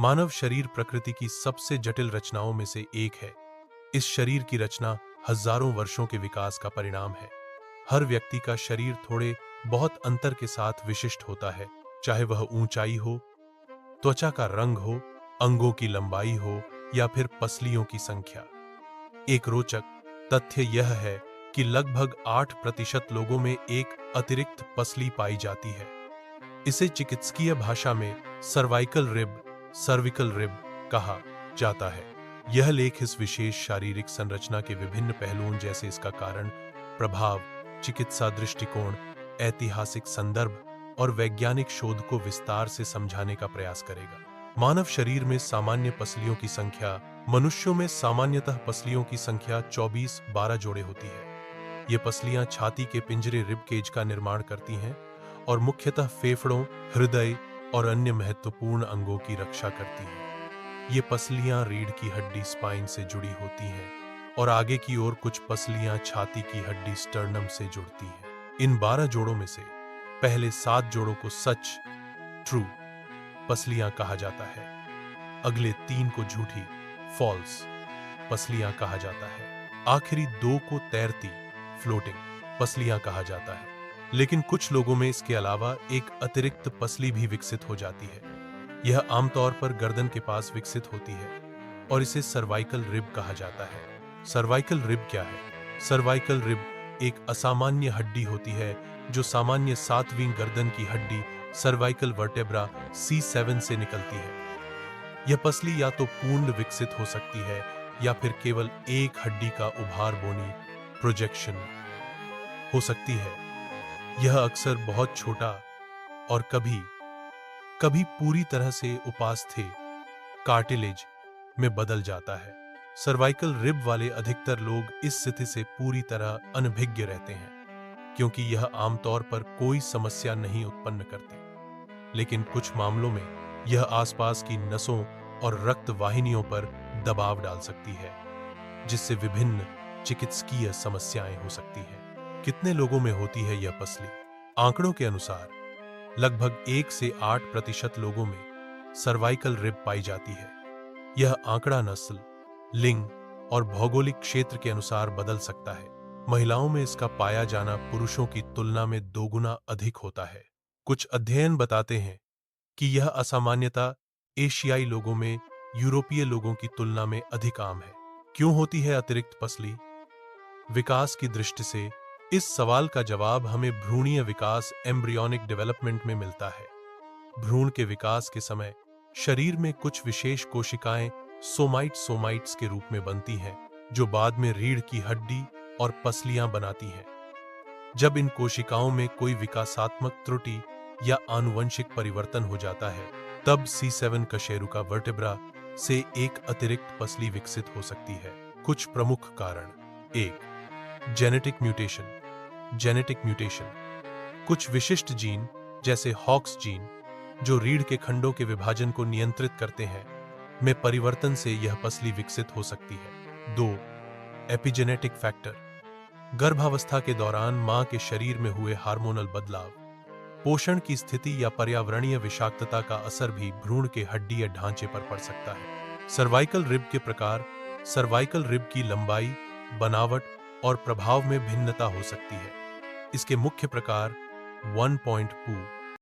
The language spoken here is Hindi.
मानव शरीर प्रकृति की सबसे जटिल रचनाओं में से एक है। इस शरीर की रचना हजारों वर्षों के विकास का परिणाम है। हर व्यक्ति का शरीर थोड़े बहुत अंतर के साथ विशिष्ट होता है, चाहे वह ऊंचाई हो, त्वचा का रंग हो, अंगों की लंबाई हो या फिर पसलियों की संख्या। एक रोचक तथ्य यह है कि लगभग 8% लोगों में एक अतिरिक्त पसली पाई जाती है। इसे चिकित्सकीय भाषा में सर्विकल रिब कहा जाता है। यह लेख इस विशेष शारीरिक संरचना के विभिन्न पहलुओं जैसे इसका कारण, प्रभाव, चिकित्सा दृष्टिकोण, ऐतिहासिक संदर्भ और वैज्ञानिक शोध को विस्तार से समझाने का प्रयास करेगा। मानव शरीर में सामान्य पसलियों की संख्या, मनुष्यों में सामान्यतः पसलियों की संख्या 24-12 जोड़े होती है। ये पसलियां छाती के पिंजरे रिब केज का निर्माण करती हैं और मुख्यतः फेफड़ों, हृदय और अन्य महत्वपूर्ण अंगों की रक्षा करती हैं। ये पसलियां रीढ़ की हड्डी स्पाइन से जुड़ी होती हैं और आगे की ओर कुछ पसलियां छाती की हड्डी स्टर्नम से जुड़ती हैं। इन 12 जोड़ों में से पहले 7 जोड़ों को सच ट्रू पसलियां कहा जाता है। अगले 3 को झूठी फॉल्स पसलियां कहा जाता है। आखिरी 2 को तैरती फ्लोटिंग पसलियां कहा जाता है। लेकिन कुछ लोगों में इसके अलावा एक अतिरिक्त पसली भी विकसित हो जाती है। यह आमतौर पर गर्दन के पास विकसित होती है और इसे सर्वाइकल रिब कहा जाता है। सर्वाइकल रिब क्या है? सर्वाइकल रिब एक असामान्य हड्डी होती है जो सामान्य 7वीं गर्दन की हड्डी सर्वाइकल वर्टेब्रा C7 से निकलती है। यह पसली या तो पूर्ण विकसित हो सकती है या फिर केवल एक हड्डी का उभार बोनी प्रोजेक्शन हो सकती है। यह अक्सर बहुत छोटा और कभी पूरी तरह से उपास्थि कार्टिलेज में बदल जाता है। सर्वाइकल रिब वाले अधिकतर लोग इस स्थिति से पूरी तरह अनभिज्ञ रहते हैं क्योंकि यह आमतौर पर कोई समस्या नहीं उत्पन्न करती। लेकिन कुछ मामलों में यह आसपास की नसों और रक्त वाहिनियों पर दबाव डाल सकती है, जिससे विभिन्न चिकित्सकीय समस्याएं हो सकती हैं। कितने लोगों में होती है यह पसली? आंकड़ों के अनुसार लगभग 1 से 8% लोगों में सर्वाइकल रिब पाई जाती है। यह आंकड़ा नस्ल, लिंग और भौगोलिक क्षेत्र के अनुसार बदल सकता है। महिलाओं में इसका पाया जाना पुरुषों की तुलना में 2 गुना अधिक होता है। कुछ अध्ययन बताते हैं कि यह असामान्यता एशियाई लोगों में यूरोपीय लोगों की तुलना में अधिक आम है। क्यों होती है अतिरिक्त पसली? विकास की दृष्टि से इस सवाल का जवाब हमें भ्रूणीय विकास एम्ब्रियोनिक डेवलपमेंट में मिलता है। भ्रूण के विकास के समय शरीर में कुछ विशेष कोशिकाएं सोमाइट्स के रूप में बनती हैं, जो बाद में रीढ़ की हड्डी और पसलियां बनाती हैं। जब इन कोशिकाओं में कोई विकासात्मक त्रुटि या आनुवंशिक परिवर्तन हो जाता है, तब C7 कशेरुका वर्टेब्रा से एक अतिरिक्त पसली विकसित हो सकती है। कुछ प्रमुख कारण: 1. Genetic mutation. कुछ विशिष्ट जीन जैसे हॉक्स जीन, जो रीढ़ के खंडों के विभाजन को नियंत्रित करते हैं, में परिवर्तन से यह पसली विकसित हो सकती है। 2. Epigenetic factor. गर्भावस्था के दौरान मां के शरीर में हुए हार्मोनल बदलाव, पोषण की स्थिति या पर्यावरणीय विषाक्तता का असर भी भ्रूण के हड्डीय ढांचे पर पड़ सकता है। सर्वाइकल रिब के प्रकार। सर्वाइकल रिब की लंबाई, बनावट और प्रभाव में भिन्नता हो सकती है। इसके मुख्य प्रकार 1.2